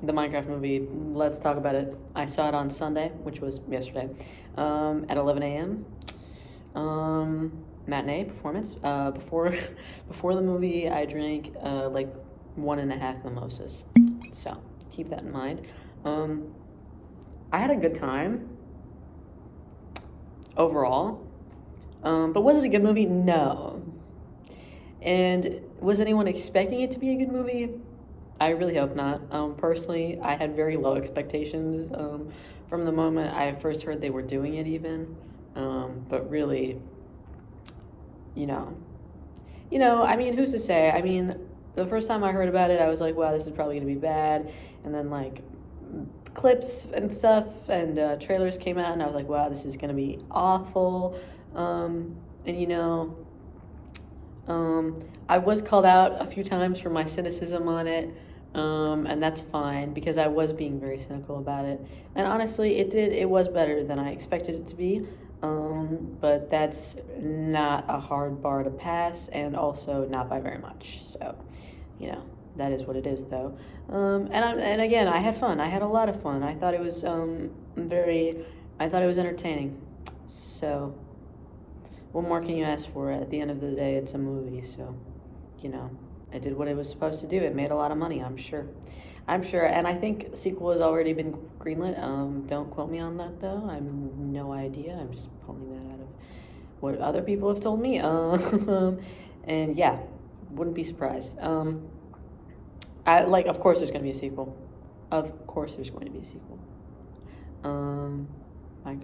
the Minecraft movie. Let's talk about it. I saw it on Sunday, which was yesterday, at 11 a.m. Matinee performance. Before the movie, I drank like 1.5 mimosas. So keep that in mind. Um, I had a good time overall. But was it a good movie? No. And was anyone expecting it to be a good movie? I really hope not. Personally, I had very low expectations from the moment I first heard they were doing it, even. But really, you know, I mean, who's to say? I mean, the first time I heard about it, I was like, wow, this is probably gonna be bad. And then like clips and stuff and trailers came out, and I was like, wow, this is gonna be awful. And I was called out a few times for my cynicism on it, and that's fine because I was being very cynical about it. And honestly, it was better than I expected it to be. But that's not a hard bar to pass, and also not by very much. So, you know, that is what it is, though. And again, I had fun. I had a lot of fun. I thought it was I thought it was entertaining. So, what more can you ask for? At the end of the day, it's a movie, so, you know, it did what it was supposed to do. It made a lot of money, I'm sure. I'm sure, and I think sequel has already been greenlit. Don't quote me on that though. I have no idea. I'm just pulling that out of what other people have told me. And yeah, wouldn't be surprised. Of course, there's going to be a sequel. Of course, there's going to be a sequel. Like,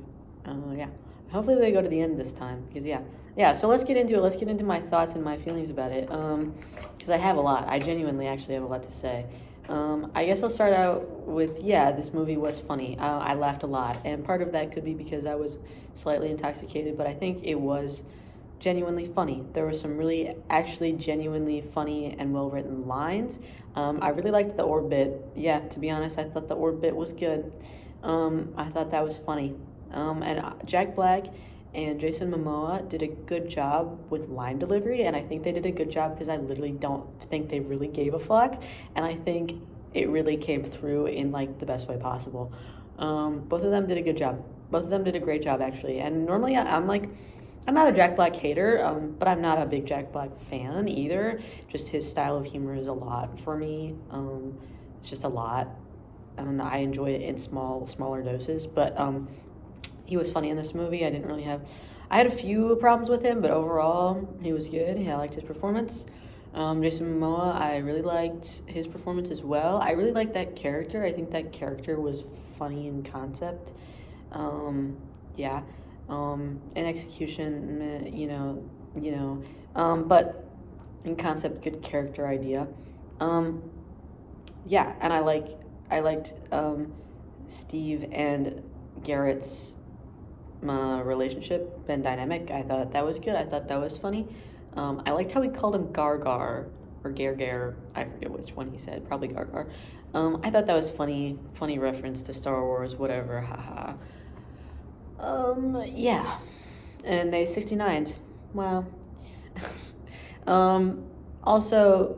yeah. Hopefully they go to the end this time, because yeah. So let's get into it. Let's get into my thoughts and my feelings about it. Because I have a lot. I genuinely actually have a lot to say. I guess I'll start out with, this movie was funny. I laughed a lot, and part of that could be because I was slightly intoxicated, but I think it was genuinely funny. There were some really, actually genuinely funny and well written lines. I really liked the orb bit. Yeah, to be honest, I thought the orb bit was good. I thought that was funny. And Jack Black and Jason Momoa did a good job with line delivery, and I think they did a good job because I literally don't think they really gave a fuck, and I think it really came through in like the best way possible. Both of them did a good job. Both of them did a great job, actually. And normally I'm not a Jack Black hater, but I'm not a big Jack Black fan either. Just his style of humor is a lot for me. It's just a lot. I don't know. I enjoy it in smaller doses, but he was funny in this movie. I had a few problems with him, but overall, he was good. I liked his performance. Jason Momoa, I really liked his performance as well. I really liked that character. I think that character was funny in concept. Yeah. In execution, but in concept, good character idea. Yeah, and I liked Steve and Garrett's relationship and dynamic. I thought that was good. I thought that was funny. I liked how he called him Gargar or Gar. I forget which one he said. Probably Gargar. I thought that was funny. Funny reference to Star Wars. Whatever. Haha. Yeah. And they 69'd. Wow. Also,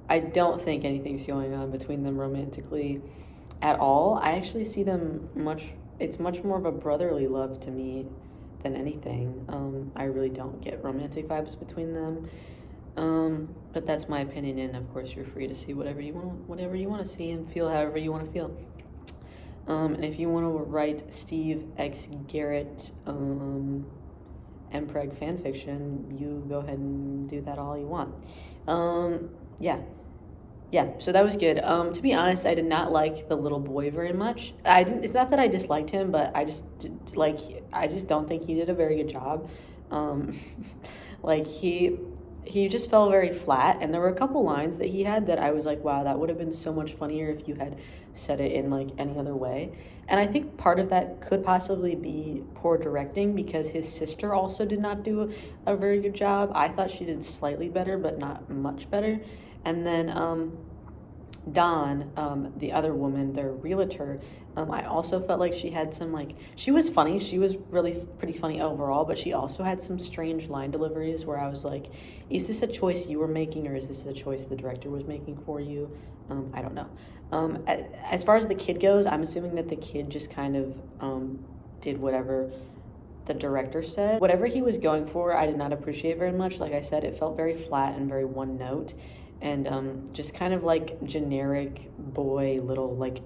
I don't think anything's going on between them romantically at all. I actually see them it's much more of a brotherly love to me than anything. I really don't get romantic vibes between them. But that's my opinion, and of course you're free to see whatever you want to see and feel however you want to feel. And if you want to write Steve X Garrett Mpreg fanfiction, you go ahead and do that all you want. Yeah. Yeah, so that was good. To be honest, I did not like the little boy very much. I didn't. It's not that I disliked him, but I just don't think he did a very good job. Um, like he just fell very flat, and there were a couple lines that he had that I was like, wow, that would have been so much funnier if you had said it in like any other way. And I think part of that could possibly be poor directing because his sister also did not do a very good job. I thought she did slightly better, but not much better. And then Dawn, the other woman, their realtor, I also felt like she had some, like, she was funny. She was really pretty funny overall, but she also had some strange line deliveries where I was like, is this a choice you were making, or is this a choice the director was making for you? I don't know. As far as the kid goes, I'm assuming that the kid just kind of did whatever the director said. Whatever he was going for, I did not appreciate very much. Like I said, it felt very flat and very one note, and just kind of like generic boy, little, like,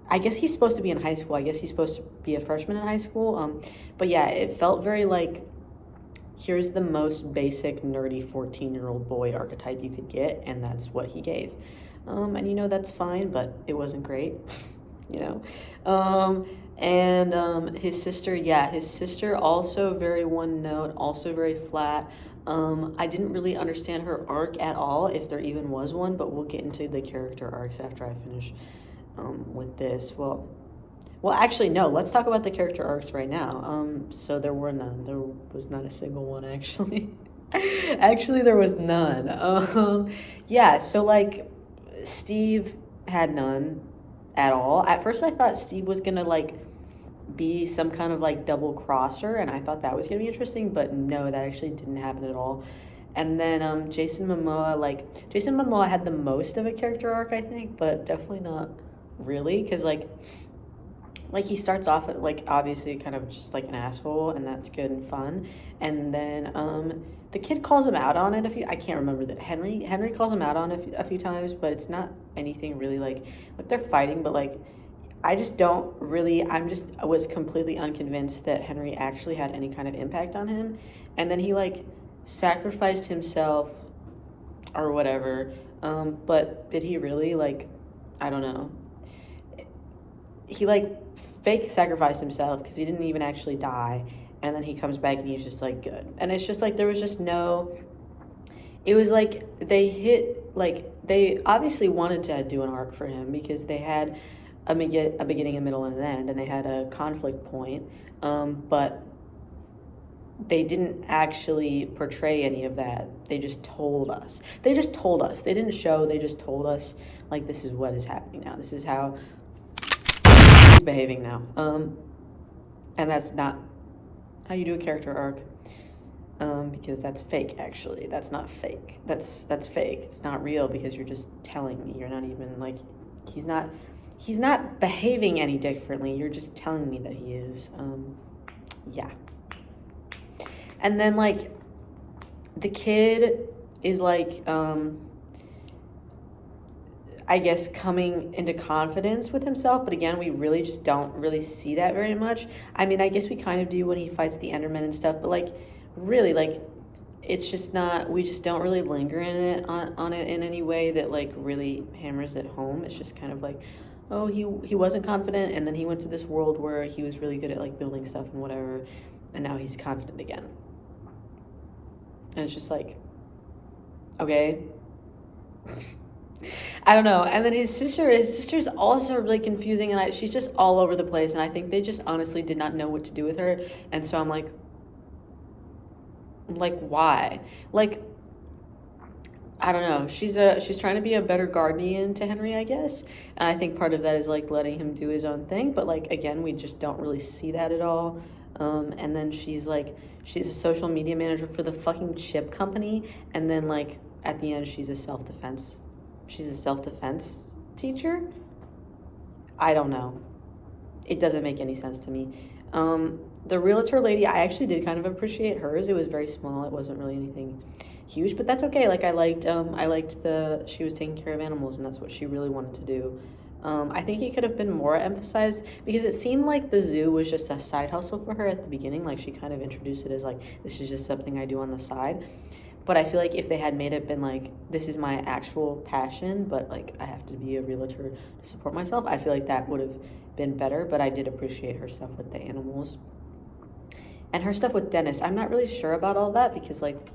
I guess he's supposed to be in high school. I guess he's supposed to be a freshman in high school. But yeah, it felt very like, here's the most basic nerdy 14-year-old boy archetype you could get, and that's what he gave. And you know, that's fine, but it wasn't great. You know. And his sister, yeah, his sister also very one note, also very flat. I didn't really understand her arc at all, if there even was one, but we'll get into the character arcs after I finish with this. Well, actually, no. Let's talk about the character arcs right now. So there were none. There was not a single one, actually. Actually, there was none. Yeah. So like, Steve had none at all. At first, I thought Steve was gonna like be some kind of like double crosser, and I thought that was gonna be interesting. But no, that actually didn't happen at all. And then Jason Momoa had the most of a character arc, I think, but definitely not really, because like he starts off like obviously kind of just like an asshole, and that's good and fun. And then the kid calls him out on it I can't remember that Henry calls him out on it a few times, but it's not anything really like they're fighting, but like I was completely unconvinced that Henry actually had any kind of impact on him. And then he like sacrificed himself or whatever, but did he really? Like, I don't know. He like fake sacrificed himself because he didn't even actually die, and then he comes back and he's just like good. And it's just like there was just no, it was like they obviously wanted to do an arc for him because they had a beginning, a middle, and an end, and they had a conflict point, but they didn't actually portray any of that. They just told us. They didn't show. They just told us, like, this is what is happening now. This is how he's behaving now. And that's not how you do a character arc. Because that's fake, actually. That's not fake. That's fake. It's not real because you're just telling me. You're not even, like, he's not behaving any differently. You're just telling me that he is. Yeah. And then, like, the kid is, like, I guess coming into confidence with himself. But again, we really just don't really see that very much. I mean, I guess we kind of do when he fights the Enderman and stuff. But, like, really, like, it's just not, we just don't really linger in it on it in any way that, like, really hammers it home. It's just kind of like, oh, he wasn't confident, and then he went to this world where he was really good at, like, building stuff and whatever, and now he's confident again. And it's just like, okay. I don't know. And then his sister's also really confusing, and she's just all over the place, and I think they just honestly did not know what to do with her. And so I'm like, why? Like, I don't know. She's trying to be a better guardian to Henry, I guess. And I think part of that is like letting him do his own thing. But like, again, we just don't really see that at all. And then she's a social media manager for the fucking chip company. And then like at the end, she's a self-defense teacher. I don't know. It doesn't make any sense to me. The realtor lady, I actually did kind of appreciate hers. It was very small. It wasn't really anything huge, but that's okay. Like I liked she was taking care of animals, and that's what she really wanted to do. I think it could have been more emphasized because it seemed like the zoo was just a side hustle for her at the beginning. Like she kind of introduced it as like, this is just something I do on the side. But I feel like if they had made it been like, this is my actual passion, but like I have to be a realtor to support myself, I feel like that would have been better. But I did appreciate her stuff with the animals. And her stuff with Dennis, I'm not really sure about all that because like,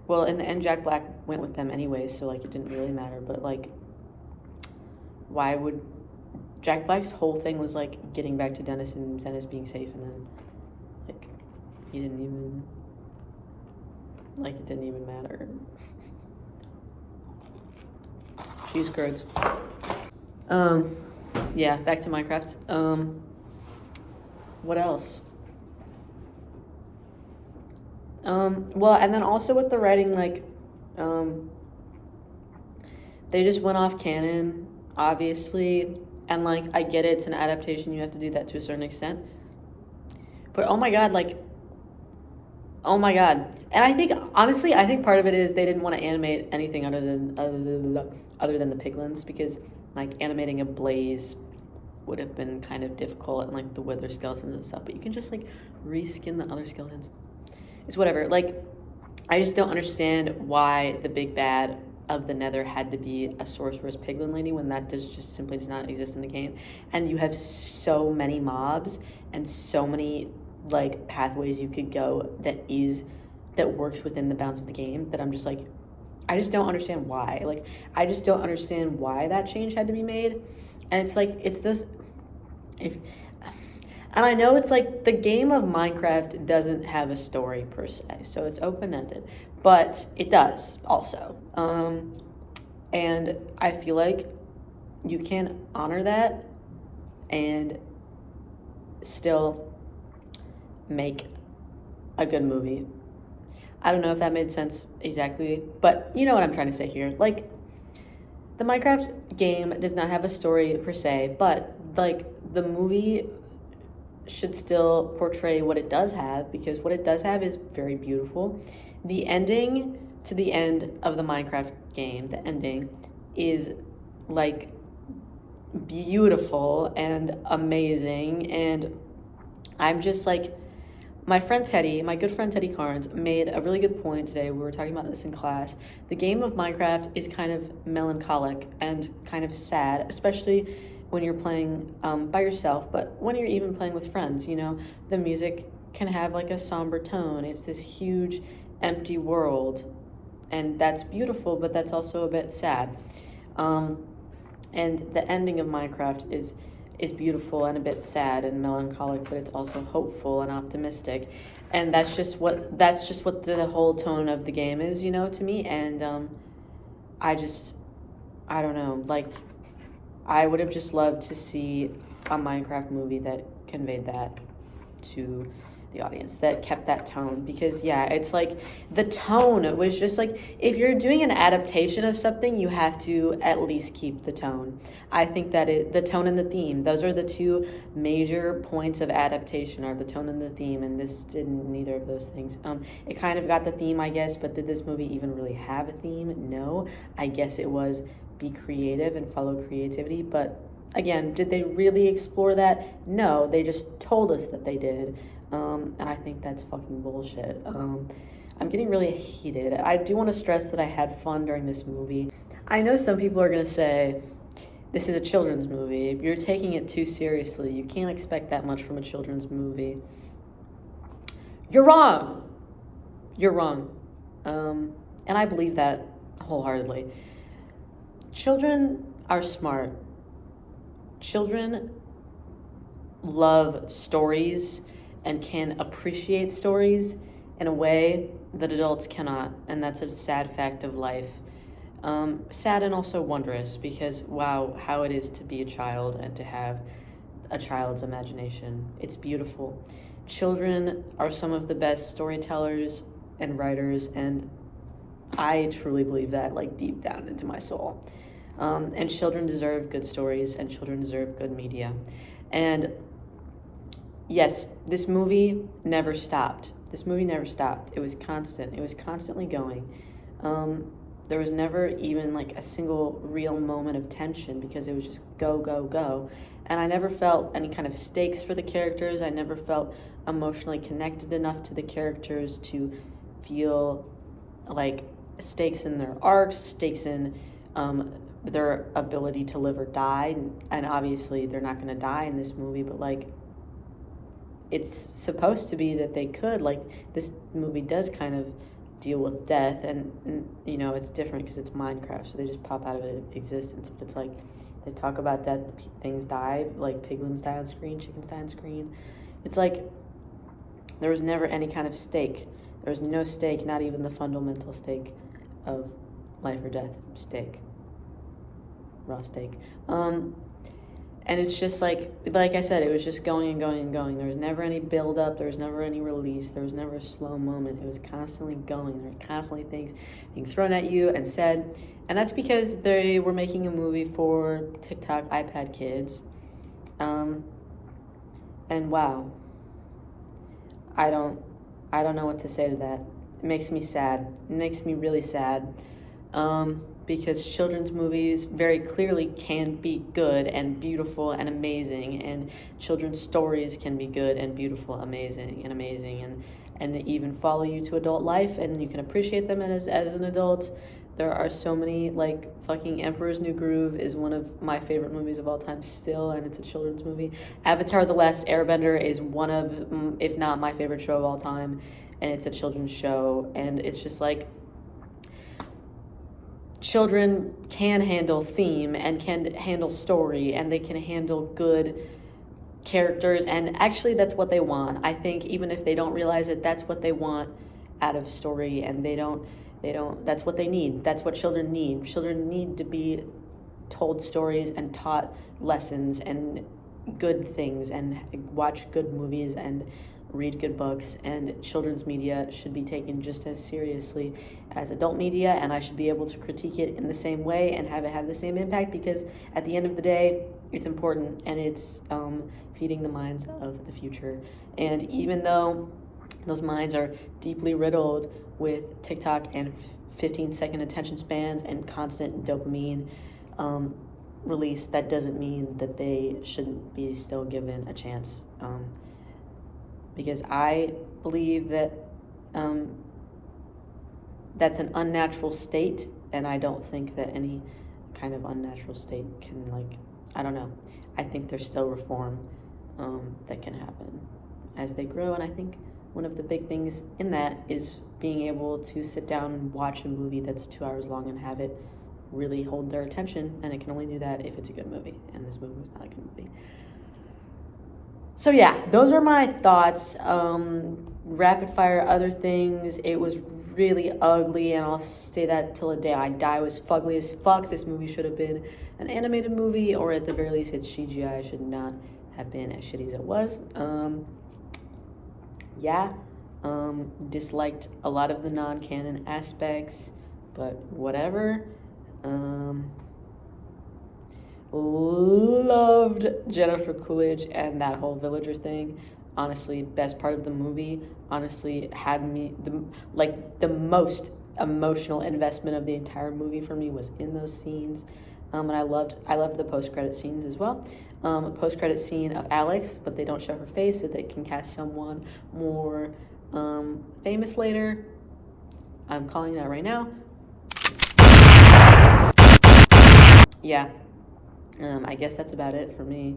well, in the end, Jack Black went with them anyways, so like it didn't really matter. But like, why would Jack Black's whole thing was like getting back to Dennis and Dennis being safe, and then like he didn't even it didn't even matter. Cheese curds. Yeah, back to Minecraft. What else? Well, and then also with the writing, like, they just went off canon, obviously, and like, I get it, it's an adaptation, you have to do that to a certain extent. But oh my god, like, oh my god. And I think, honestly, I think part of it is they didn't want to animate anything other than the piglins, because like animating a blaze would have been kind of difficult, and like the wither skeletons and stuff. But you can just like reskin the other skeletons. It's whatever. Like, I just don't understand why the big bad of the Nether had to be a sorceress piglin lady when that just simply does not exist in the game. And you have so many mobs and so many like pathways you could go that works within the bounds of the game, that I'm just like, I just don't understand why. Like, I just don't understand why that change had to be made. And it's like, it's this, if, and I know it's like the game of Minecraft doesn't have a story per se, so it's open-ended, but it does also. And I feel like you can honor that and still make a good movie. I don't know if that made sense exactly, but you know what I'm trying to say here. Like, the Minecraft game does not have a story per se, but like the movie should still portray what it does have, because what it does have is very beautiful. The ending to the end of the Minecraft game, the ending is like beautiful and amazing, and I'm just like, my good friend Teddy Carnes, made a really good point today. We were talking about this in class. The game of Minecraft is kind of melancholic and kind of sad, especially when you're playing by yourself, but when you're even playing with friends, you know, the music can have like a somber tone. It's this huge, empty world, and that's beautiful, but that's also a bit sad. And the ending of Minecraft is beautiful and a bit sad and melancholic, but it's also hopeful and optimistic, and that's just what the whole tone of the game is, you know, to me. And I don't know, like, I would have just loved to see a Minecraft movie that conveyed that to the audience, that kept that tone, because yeah, it's like the tone was just like, if you're doing an adaptation of something, you have to at least keep the tone. I think that the tone and the theme, those are the two major points of adaptation, are the tone and the theme, and this did neither of those things. It kind of got the theme, I guess, but did this movie even really have a theme? No. I guess it was be creative and follow creativity, but again, did they really explore that? No, they just told us that they did. And I think that's fucking bullshit. I'm getting really heated. I do want to stress that I had fun during this movie. I know some people are going to say, this is a children's movie. You're taking it too seriously. You can't expect that much from a children's movie. You're wrong. You're wrong. And I believe that wholeheartedly. Children are smart. Children love stories and can appreciate stories in a way that adults cannot, and that's a sad fact of life. Sad and also wondrous, because wow, how it is to be a child and to have a child's imagination. It's beautiful. Children are some of the best storytellers and writers, and I truly believe that, like, deep down into my soul. And children deserve good stories, and children deserve good media. And yes, this movie never stopped. This movie never stopped. It was constant. It was constantly going. There was never even like a single real moment of tension, because it was just go, go, go. And I never felt any kind of stakes for the characters. I never felt emotionally connected enough to the characters to feel like stakes in their arcs, stakes in their ability to live or die. And obviously they're not going to die in this movie, but like, it's supposed to be that they could. Like, this movie does kind of deal with death, and you know, it's different because it's Minecraft, so they just pop out of existence. But it's like, they talk about death, things die, like piglins die on screen, chickens die on screen. It's like, there was never any kind of stake. There was no stake, not even the fundamental stake of life or death stake. raw steak. And it's just like I said, it was just going and going and going. There was never any build up. There was never any release. There was never a slow moment. It was constantly going. There were constantly things being thrown at you and said. And that's because they were making a movie for TikTok iPad kids. And wow, I don't know what to say to that. It makes me sad. It makes me really sad. Because children's movies very clearly can be good and beautiful and amazing, and children's stories can be good and beautiful, amazing, and even follow you to adult life, and you can appreciate them as an adult. There are so many, like, fucking Emperor's New Groove is one of my favorite movies of all time still, and it's a children's movie. Avatar: The Last Airbender is one of, if not my favorite show of all time, and it's a children's show, and it's just like, children can handle theme and can handle story, and they can handle good characters, and actually that's what they want. I think even if they don't realize it, that's what they want out of story, and they don't that's what they need. That's what children need. Children need to be told stories and taught lessons and good things, and watch good movies and read good books, and children's media should be taken just as seriously as adult media, and I should be able to critique it in the same way and have it have the same impact, because at the end of the day, it's important, and it's feeding the minds of the future. And even though those minds are deeply riddled with TikTok and 15-second attention spans and constant dopamine release, that doesn't mean that they shouldn't be still given a chance. Because I believe that that's an unnatural state, and I don't think that any kind of unnatural state can, like, I don't know. I think there's still reform that can happen as they grow, and I think one of the big things in that is being able to sit down and watch a movie that's 2 hours long and have it really hold their attention, and it can only do that if it's a good movie, and this movie was not a good movie. So yeah, those are my thoughts. Rapid fire other things. It was really ugly, and I'll say that till the day I die. It was fugly as fuck. This movie should have been an animated movie, or at the very least, its CGI should not have been as shitty as it was. Disliked a lot of the non-canon aspects, but whatever. Loved Jennifer Coolidge and that whole villager thing. Honestly, best part of the movie. Honestly, had me the most emotional investment of the entire movie for me was in those scenes. And I loved the post-credit scenes as well. Post-credit scene of Alex, but they don't show her face, so they can cast someone more famous later. I'm calling that right now. Yeah. I guess that's about it for me.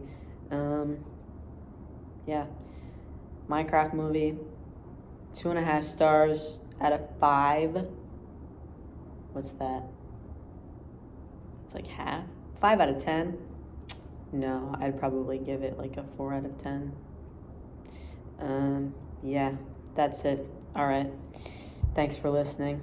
Yeah. Minecraft movie, 2.5 stars out of 5. What's that? It's like half. 5 out of 10. No, I'd probably give it like a 4 out of 10. Yeah, that's it. All right. Thanks for listening.